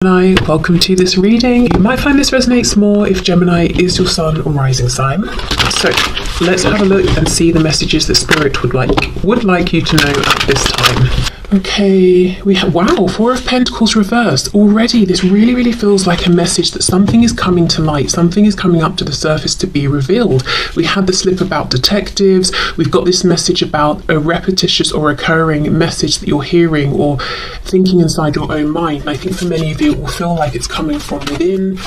Gemini, welcome to this reading. You might find this resonates more if Gemini is your sun or rising sign. So let's have a look and see the messages that Spirit would like you to know at this time. Okay, we have, wow, Four of Pentacles reversed. Already, this really feels like a message that something is coming to light, something is coming up to the surface to be revealed. We had the slip about detectives, we've got this message about a repetitious or recurring message that you're hearing or thinking inside your own mind. And I think for many of you, it will feel like it's coming from within.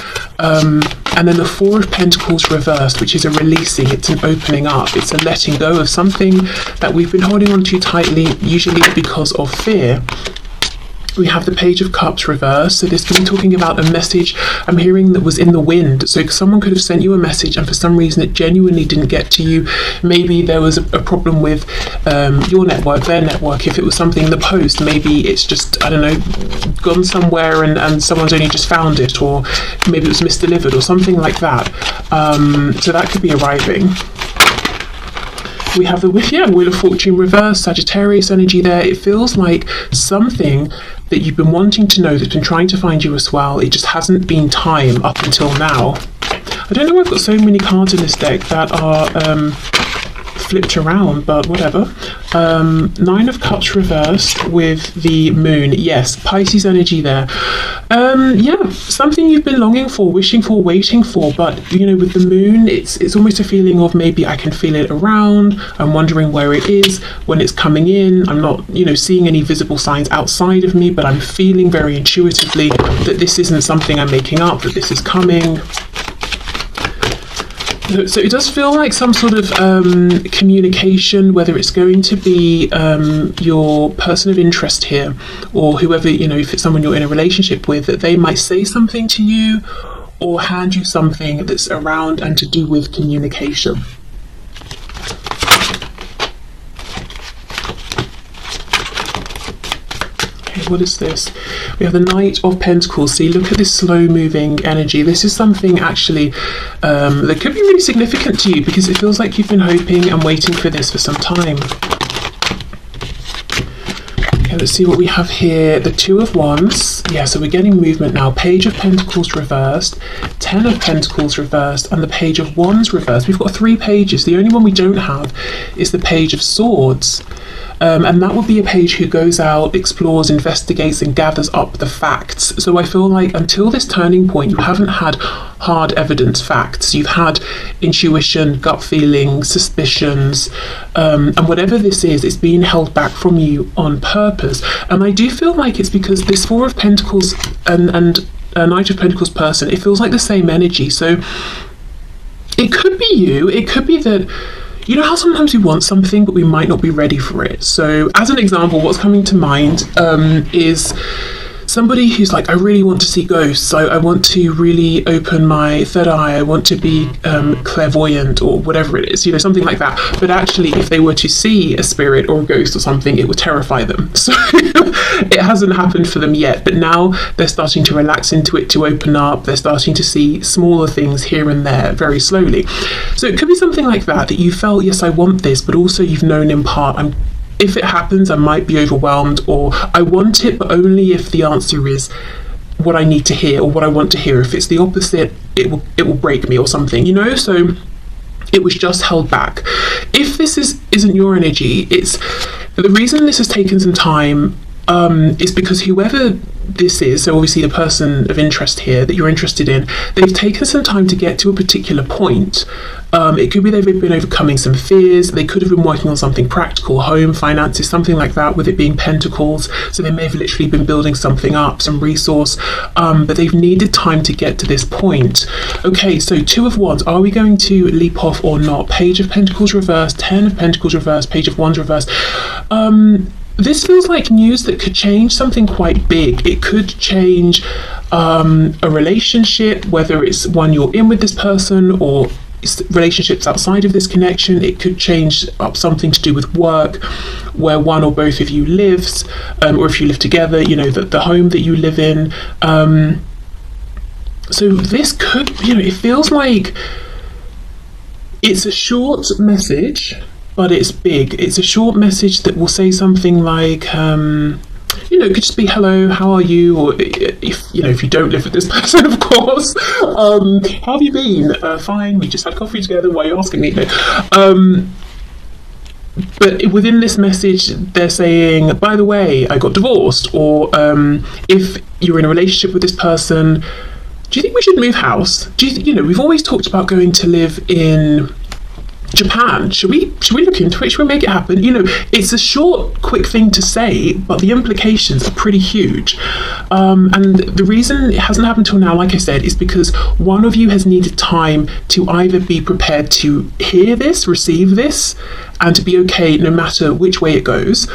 And then the Four of Pentacles reversed, which is a releasing, it's an opening up, it's a letting go of something that we've been holding on to tightly, usually because of fear. We have the Page of Cups reversed, so this could be talking about a message I'm hearing that was in the wind. So someone could have sent you a message and for some reason it genuinely didn't get to you. Maybe there was a problem with your network, their network. If it was something in the post, maybe it's just, I don't know, gone somewhere and someone's only just found it, or maybe it was misdelivered or something like that. So that could be arriving. We have the Wheel of Fortune reversed, Sagittarius energy there. It feels like something that you've been wanting to know that's been trying to find you as well. It just hasn't been time up until now. I don't know why I've got so many cards in this deck that are flipped around, but whatever. Nine of Cups reversed with the Moon. Yes, Pisces energy there. Yeah, something you've been longing for, wishing for, waiting for, but you know, with the Moon, it's almost a feeling of maybe I can feel it around. I'm wondering where it is when it's coming in. I'm not, you know, seeing any visible signs outside of me, but I'm feeling very intuitively that this isn't something I'm making up, that this is coming. So it does feel like some sort of communication, whether it's going to be your person of interest here or whoever, you know, if it's someone you're in a relationship with, that they might say something to you or hand you something that's around and to do with communication. What is this? We have the Knight of Pentacles. See, look at this slow moving energy. This is something actually that could be really significant to you because it feels like you've been hoping and waiting for this for some time. Okay, let's see what we have here. The Two of Wands. Yeah, so we're getting movement now. Page of Pentacles reversed, Ten of Pentacles reversed, and the Page of Wands reversed. We've got 3 pages. The only one we don't have is the Page of Swords. And that would be a page who goes out, explores, investigates, and gathers up the facts. So I feel like until this turning point, you haven't had hard evidence facts. You've had intuition, gut feeling, suspicions, and whatever this is, it's being held back from you on purpose. And I do feel like it's because this Four of Pentacles and a Knight of Pentacles person, it feels like the same energy. So it could be you. It could be that, you know how sometimes we want something but we might not be ready for it. So as an example, what's coming to mind is somebody who's like, I really want to see ghosts, I want to really open my third eye, I want to be clairvoyant or whatever it is, you know, something like that. But actually, if they were to see a spirit or a ghost or something, it would terrify them. So it hasn't happened for them yet, but now they're starting to relax into it, to open up. They're starting to see smaller things here and there very slowly. So it could be something like that you felt, yes, I want this, but also you've known in part, if it happens, I might be overwhelmed, or I want it, but only if the answer is what I need to hear or what I want to hear. If it's the opposite, it will break me or something, you know? So it was just held back. If this isn't your energy, it's the reason this has taken some time is because whoever this is, so obviously the person of interest here that you're interested in, they've taken some time to get to a particular point. It could be they've been overcoming some fears. They could have been working on something practical, home, finances, something like that, with it being Pentacles. So they may have literally been building something up, some resource, but they've needed time to get to this point. Okay, so Two of Wands, are we going to leap off or not? Page of Pentacles reversed, Ten of Pentacles reversed, Page of Wands reversed. This feels like news that could change something quite big. It could change a relationship, whether it's one you're in with this person or relationships outside of this connection. It could change up something to do with work, where one or both of you lives, or if you live together, you know, the home that you live in. So this could, you know, it feels like it's a short message, but it's big. It's a short message that will say something like, you it could just be hello, how are you, or if you don't live with this person, of course, how have you been? Fine, we just had coffee together, why are you asking me? But within this message, they're saying, by the way, I got divorced, or if you're in a relationship with this person, do you think we should move house? We've always talked about going to live in Japan. Should we look into it? Should we make it happen? It's a short, quick thing to say, but the implications are pretty huge. And the reason it hasn't happened till now, like I said, is because one of you has needed time to either be prepared to hear this, receive this, and to be okay no matter which way it goes,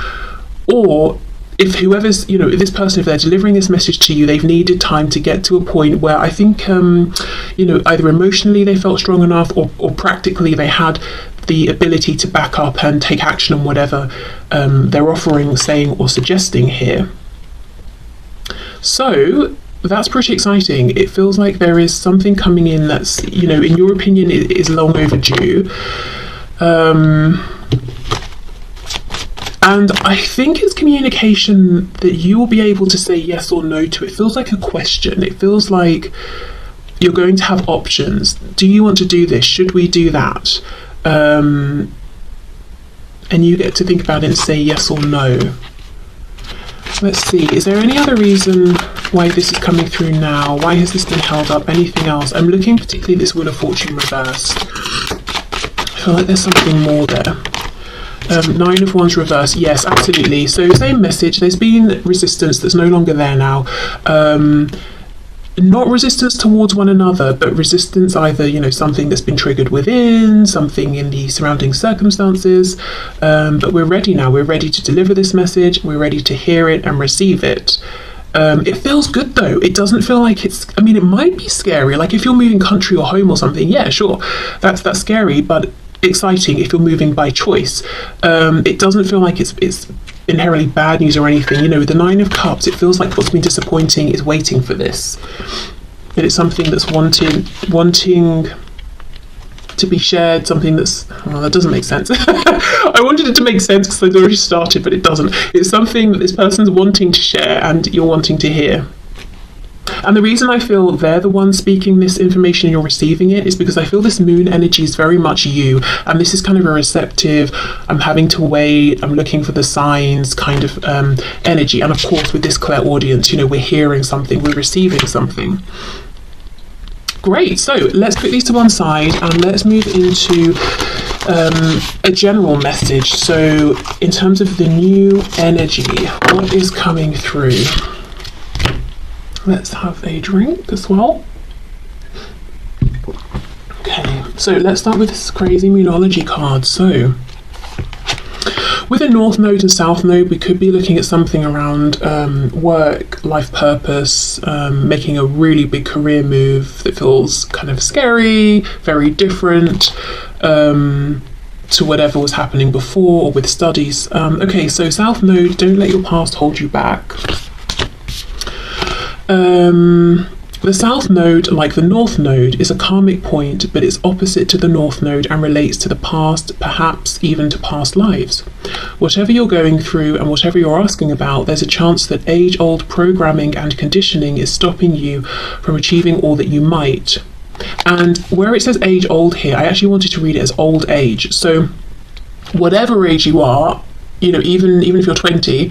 or if whoever's, this person, if they're delivering this message to you, they've needed time to get to a point where I think, either emotionally they felt strong enough, or practically they had the ability to back up and take action on whatever they're offering, saying, or suggesting here. So that's pretty exciting. It feels like there is something coming in that's, in your opinion, is long overdue. And I think it's communication that you will be able to say yes or no to. It feels like a question. It feels like you're going to have options. Do you want to do this? Should we do that? And you get to think about it and say yes or no. Let's see. Is there any other reason why this is coming through now? Why has this been held up? Anything else? I'm looking particularly at this Wheel of Fortune reversed. I feel like there's something more there. 9 of Wands reverse, yes, absolutely. So same message, there's been resistance that's no longer there now. Not resistance towards one another, but resistance either, something that's been triggered within, something in the surrounding circumstances. But we're ready now. We're ready to deliver this message. We're ready to hear it and receive it. It feels good though. It doesn't feel like it might be scary. Like if you're moving country or home or something, yeah, sure, that's scary, but exciting if you're moving by choice. It doesn't feel like it's inherently bad news or anything. The 9 of Cups, it feels like what's been disappointing is waiting for this. That it's something that's wanting to be shared, something that's, that doesn't make sense. I wanted it to make sense because I'd already started, but it doesn't. It's something that this person's wanting to share and you're wanting to hear. And the reason I feel they're the ones speaking this information and you're receiving it is because I feel this moon energy is very much you, and this is kind of a receptive, I'm having to wait, I'm looking for the signs kind of energy. And of course with this clairaudience, we're hearing something, we're receiving something. Great, so let's put these to one side and let's move into a general message. So in terms of the new energy, what is coming through? Let's have a drink as well. Okay, so let's start with this crazy Moonology card. So with a North Node and South Node, we could be looking at something around work, life purpose, making a really big career move that feels kind of scary, very different to whatever was happening before or with studies. Okay, so South Node, don't let your past hold you back. The South Node, like the North Node, is a karmic point, but it's opposite to the North Node and relates to the past, perhaps even to past lives. Whatever you're going through and whatever you're asking about, there's a chance that age-old programming and conditioning is stopping you from achieving all that you might. And where it says age-old here, I actually wanted to read it as old age. So whatever age you are, even if you're 20,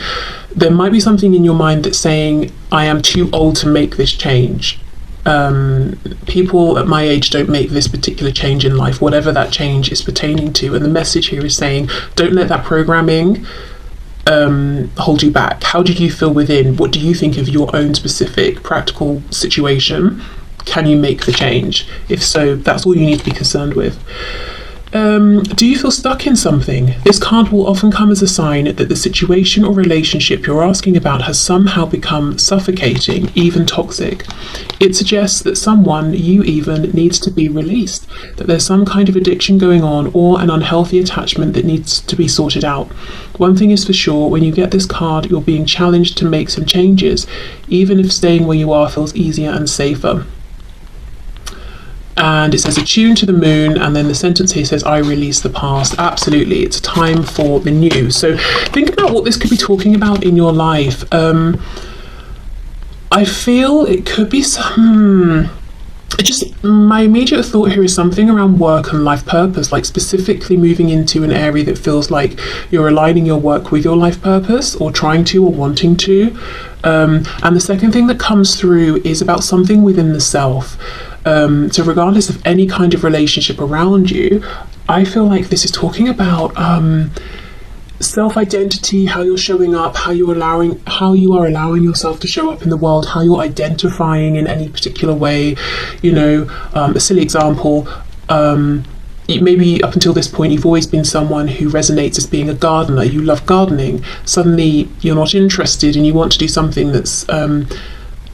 there might be something in your mind that's saying, I am too old to make this change. People at my age don't make this particular change in life, whatever that change is pertaining to. And the message here is saying, don't let that programming hold you back. How do you feel within? What do you think of your own specific practical situation? Can you make the change? If so, that's all you need to be concerned with. Do you feel stuck in something? This card will often come as a sign that the situation or relationship you're asking about has somehow become suffocating, even toxic. It suggests that someone, you even, needs to be released, that there's some kind of addiction going on or an unhealthy attachment that needs to be sorted out. One thing is for sure, when you get this card, you're being challenged to make some changes, even if staying where you are feels easier and safer. And it says attune to the moon, and then the sentence here says I release the past. Absolutely, it's a time for the new. So think about what this could be talking about in your life. I feel it could be some just my immediate thought here is something around work and life purpose, like specifically moving into an area that feels like you're aligning your work with your life purpose, or trying to, or wanting to. And the second thing that comes through is about something within the self. So regardless of any kind of relationship around you, I feel like this is talking about self-identity, how you're showing up, how you are allowing yourself to show up in the world, how you're identifying in any particular way. You know, a silly example, maybe up until this point you've always been someone who resonates as being a gardener. You love gardening. Suddenly you're not interested and you want to do something that's I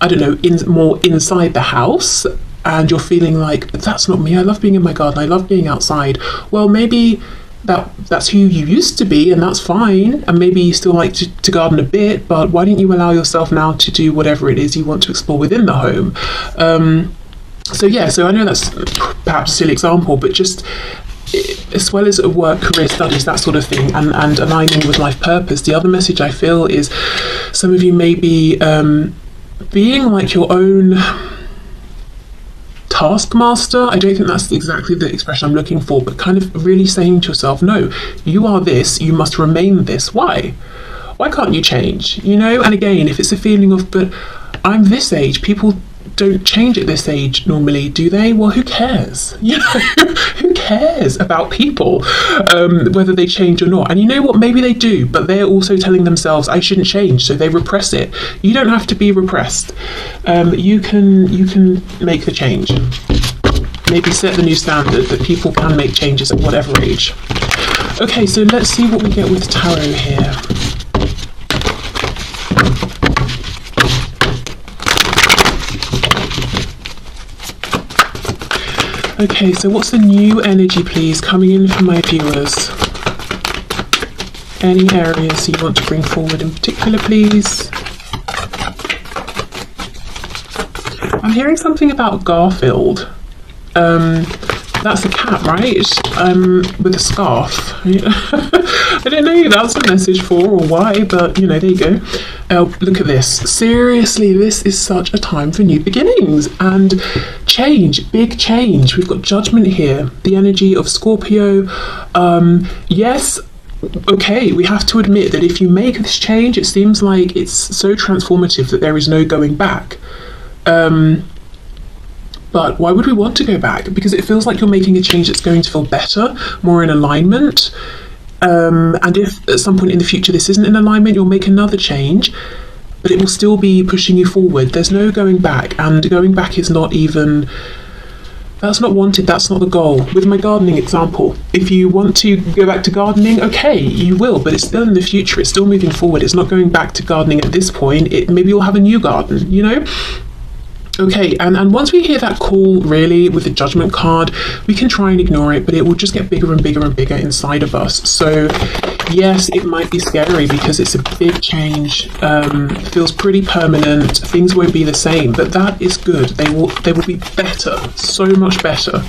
don't know, more inside the house, and you're feeling like, but that's not me, I love being in my garden, I love being outside. Well, maybe that's who you used to be, and that's fine, and maybe you still like to garden a bit, but why don't you allow yourself now to do whatever it is you want to explore within the home? So I know that's perhaps a silly example, but just as well as work, career, studies, that sort of thing, and aligning with life purpose, the other message I feel is some of you may be being like your own taskmaster. I don't think that's exactly the expression I'm looking for, but kind of really saying to yourself, no, you are this, you must remain this. Why can't you change? You know, and again, if it's a feeling of, but I'm this age, people don't change at this age normally, do they? Well, who cares? You know, who cares about people, whether they change or not? And you know what, maybe they do, but they're also telling themselves I shouldn't change, so they repress it. You don't have to be repressed. You can make the change. Maybe set the new standard that people can make changes at whatever age. Okay, so let's see what we get with tarot here. Okay, so what's the new energy, please, coming in for my viewers? Any areas you want to bring forward in particular, please? I'm hearing something about Garfield. That's a cat, right? With a scarf. I don't know who that's a message for or why, but you know, there you go. Look at this. Seriously, this is such a time for new beginnings and change, big change. We've got judgment here, the energy of Scorpio. Yes, okay, we have to admit that if you make this change, it seems like it's so transformative that there is no going back. But why would we want to go back? Because it feels like you're making a change that's going to feel better, more in alignment. And if at some point in the future this isn't in alignment, you'll make another change, but it will still be pushing you forward. There's no going back, and going back is not even, that's not wanted, that's not the goal. With my gardening example, if you want to go back to gardening, okay, you will, but it's still in the future, it's still moving forward, it's not going back to gardening at this point. Maybe you'll have a new garden, you know? Okay, and once we hear that call, really, with the judgment card, we can try and ignore it, but it will just get bigger and bigger and bigger inside of us. So yes, it might be scary because it's a big change, feels pretty permanent, things won't be the same, but that is good. They will be better, so much better.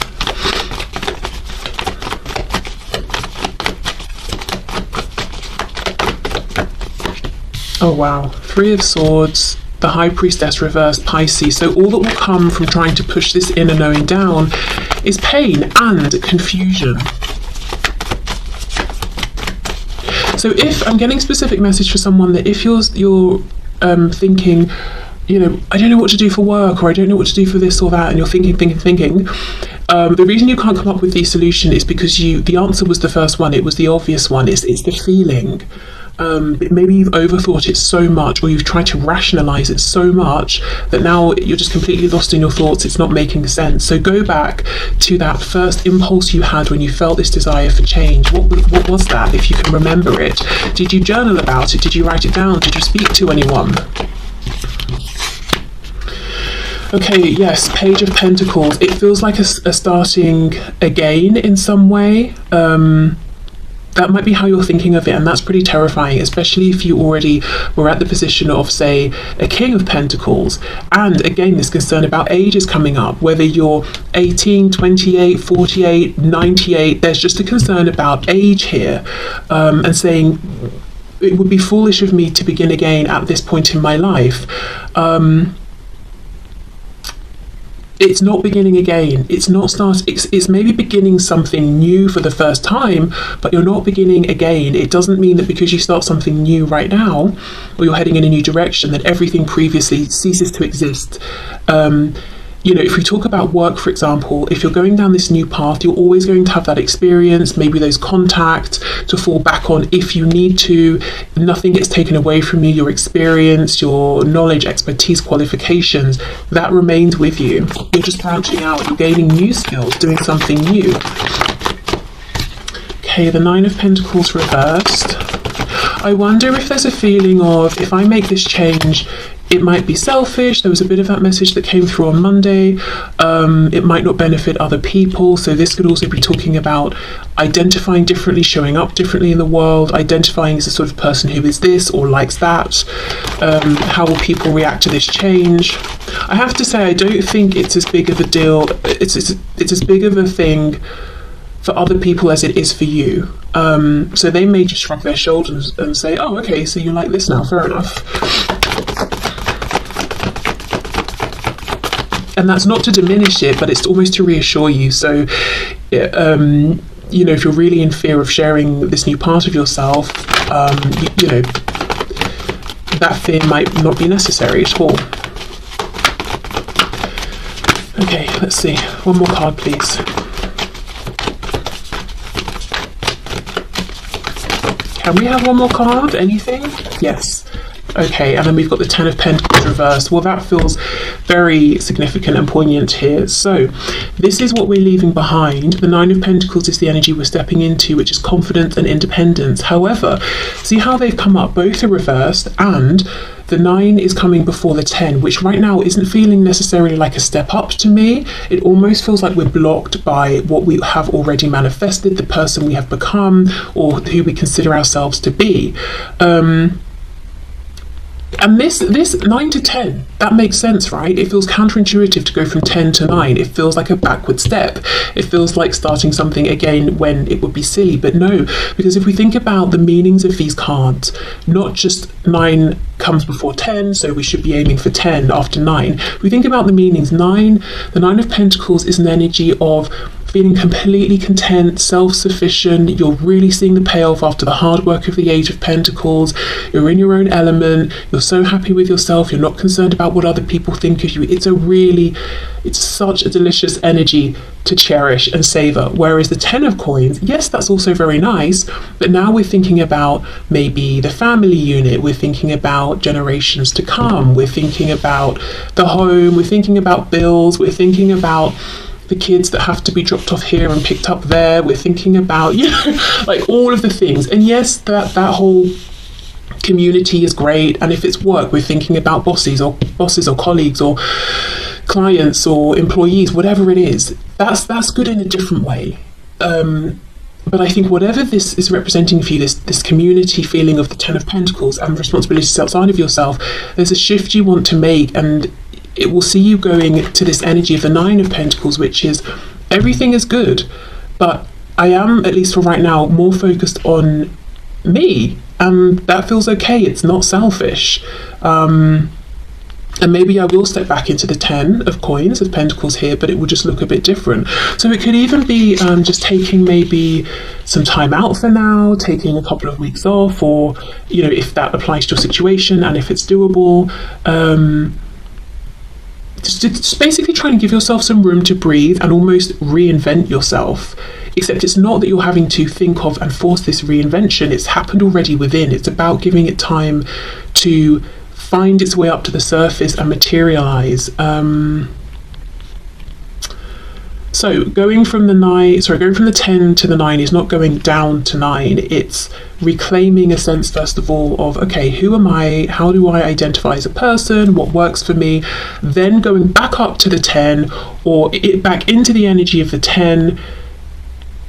Oh wow, Three of Swords, the High Priestess reversed, Pisces. So all that will come from trying to push this inner knowing down is pain and confusion. So if I'm getting a specific message for someone, that if you're thinking, you know, I don't know what to do for work, or I don't know what to do for this or that, and you're thinking, the reason you can't come up with the solution is because the answer was the first one, it was the obvious one, it's the feeling. Maybe you've overthought it so much, or you've tried to rationalize it so much that now you're just completely lost in your thoughts, it's not making sense. So go back to that first impulse you had when you felt this desire for change. What was that, if you can remember it? Did you journal about it? Did you write it down? Did you speak to anyone? Okay, yes, Page of Pentacles. It feels like a starting again in some way. that might be how you're thinking of it, and that's pretty terrifying, especially if you already were at the position of, say, a King of Pentacles. And again, this concern about age is coming up, whether you're 18, 28, 48, 98, there's just a concern about age here, and saying, it would be foolish of me to begin again at this point in my life. It's not beginning again. It's not it's maybe beginning something new for the first time, but you're not beginning again. It doesn't mean that because you start something new right now, or you're heading in a new direction, that everything previously ceases to exist. You know, if we talk about work, for example, if you're going down this new path, you're always going to have that experience, maybe those contacts to fall back on if you need to. Nothing gets taken away from you. Your experience, your knowledge, expertise, qualifications, that remains with you. You're just branching out, you're gaining new skills, doing something new. Okay, the Nine of Pentacles reversed. I wonder if there's a feeling of, if I make this change, it might be selfish. There was a bit of that message that came through on Monday. It might not benefit other people. So this could also be talking about identifying differently, showing up differently in the world, identifying as a sort of person who is this or likes that. How will people react to this change? I have to say, I don't think it's as big of a deal. It's as big of a thing for other people as it is for you. So they may just shrug their shoulders and say, oh, okay, so you like this now, fair enough. And that's not to diminish it, but it's almost to reassure you. So, you know, if you're really in fear of sharing this new part of yourself, you know, that fear might not be necessary at all. Okay, let's see. One more card, please. Can we have one more card? Anything? Yes. Okay, and then we've got the Ten of Pentacles reversed. Well, that feels very significant and poignant here. So this is what we're leaving behind. The Nine of Pentacles is the energy we're stepping into, which is confidence and independence. However, see how they've come up? Both are reversed, and the 9 is coming before the 10, which right now isn't feeling necessarily like a step up to me. It almost feels like we're blocked by what we have already manifested, the person we have become, or who we consider ourselves to be. And this 9 to 10, that makes sense, right? It feels counterintuitive to go from 10 to 9. It feels like a backward step. It feels like starting something again when it would be silly. But no, because if we think about the meanings of these cards, not just 9 comes before 10, so we should be aiming for 10 after 9. If we think about the meanings, the 9 of Pentacles is an energy of feeling completely content, self-sufficient. You're really seeing the payoff after the hard work of the Age of Pentacles. You're in your own element. You're so happy with yourself. You're not concerned about what other people think of you. It's such a delicious energy to cherish and savor. Whereas the 10 of Coins, yes, that's also very nice, but now we're thinking about maybe the family unit. We're thinking about generations to come. We're thinking about the home. We're thinking about bills. We're thinking about the kids that have to be dropped off here and picked up there. We're thinking about, you know, like all of the things. And yes, that whole community is great. And if it's work, we're thinking about bosses or colleagues or clients or employees, whatever it is. That's good in a different way. But I think whatever this is representing for you, this community feeling of the 10 of Pentacles and responsibilities outside of yourself, there's a shift you want to make, and it will see you going to this energy of the 9 of Pentacles, which is everything is good, but I am, at least for right now, more focused on me, and that feels okay. It's not selfish. And maybe I will step back into the 10 of Coins, of Pentacles here, but it will just look a bit different. So it could even be just taking maybe some time out for now, taking a couple of weeks off, or, you know, if that applies to your situation and if it's doable. Just basically trying to give yourself some room to breathe and almost reinvent yourself. Except it's not that you're having to think of and force this reinvention. It's happened already within. It's about giving it time to find its way up to the surface and materialize. So going from the 10 to the 9 is not going down to 9. It's reclaiming a sense, first of all, of, okay, who am I? How do I identify as a person? What works for me? Then going back up to the 10, or back into the energy of the 10,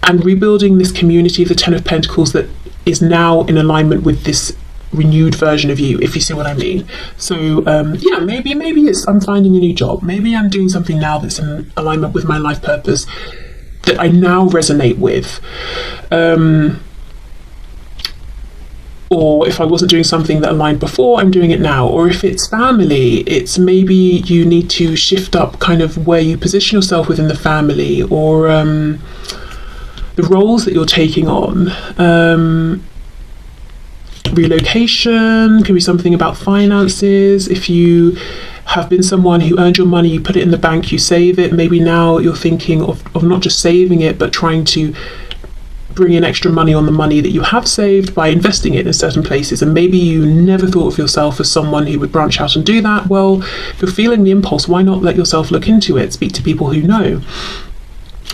and rebuilding this community of the Ten of Pentacles that is now in alignment with this renewed version of you, if you see what I mean. So yeah, maybe it's I'm finding a new job, maybe I'm doing something now that's in alignment with my life purpose that I now resonate with, or if I wasn't doing something that aligned before, I'm doing it now. Or if it's family, it's maybe you need to shift up kind of where you position yourself within the family, or the roles that you're taking on. Relocation can be something about finances. If you have been someone who earned your money, you put it in the bank, you save it, maybe now you're thinking of not just saving it, but trying to bring in extra money on the money that you have saved by investing it in certain places. And maybe you never thought of yourself as someone who would branch out and do that. Well, if you're feeling the impulse, why not let yourself look into it, speak to people who know.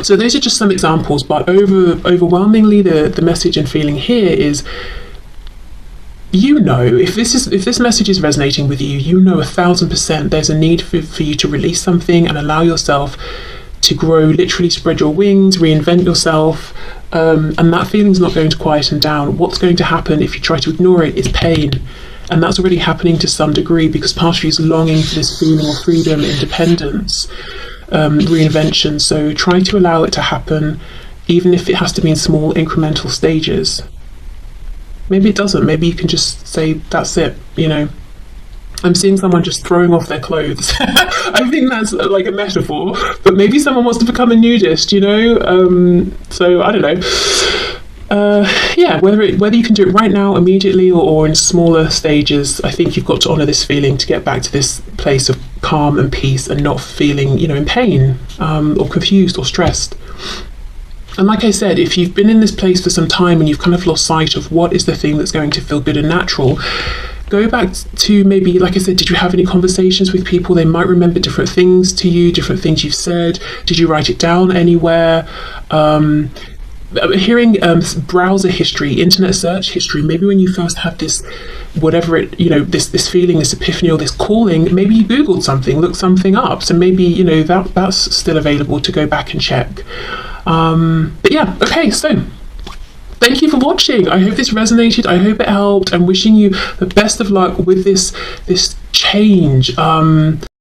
So those are just some examples, but overwhelmingly the message and feeling here is, you know, if this message is resonating with you, you know 1000% there's a need for you to release something and allow yourself to grow, literally spread your wings, reinvent yourself, and that feeling's not going to quieten down. What's going to happen if you try to ignore it is pain, and that's already happening to some degree because part of you is longing for this feeling of freedom, independence, reinvention. So try to allow it to happen, even if it has to be in small incremental stages. Maybe it doesn't. Maybe you can just say, that's it, you know. I'm seeing someone just throwing off their clothes. I think that's like a metaphor, but maybe someone wants to become a nudist, you know. So I don't know. Yeah, whether you can do it right now, immediately, or in smaller stages, I think you've got to honour this feeling to get back to this place of calm and peace and not feeling, you know, in pain or confused or stressed. And like I said, if you've been in this place for some time and you've kind of lost sight of what is the thing that's going to feel good and natural, go back to maybe, like I said, did you have any conversations with people? They might remember different things to you, different things you've said. Did you write it down anywhere? Hearing browser history, internet search history, maybe when you first had this, whatever it, you know, this feeling, this epiphany or this calling, maybe you Googled something, looked something up. So maybe, you know, that's still available to go back and check. But yeah, okay, so thank you for watching. I hope this resonated. I hope it helped. I'm wishing you the best of luck with this change.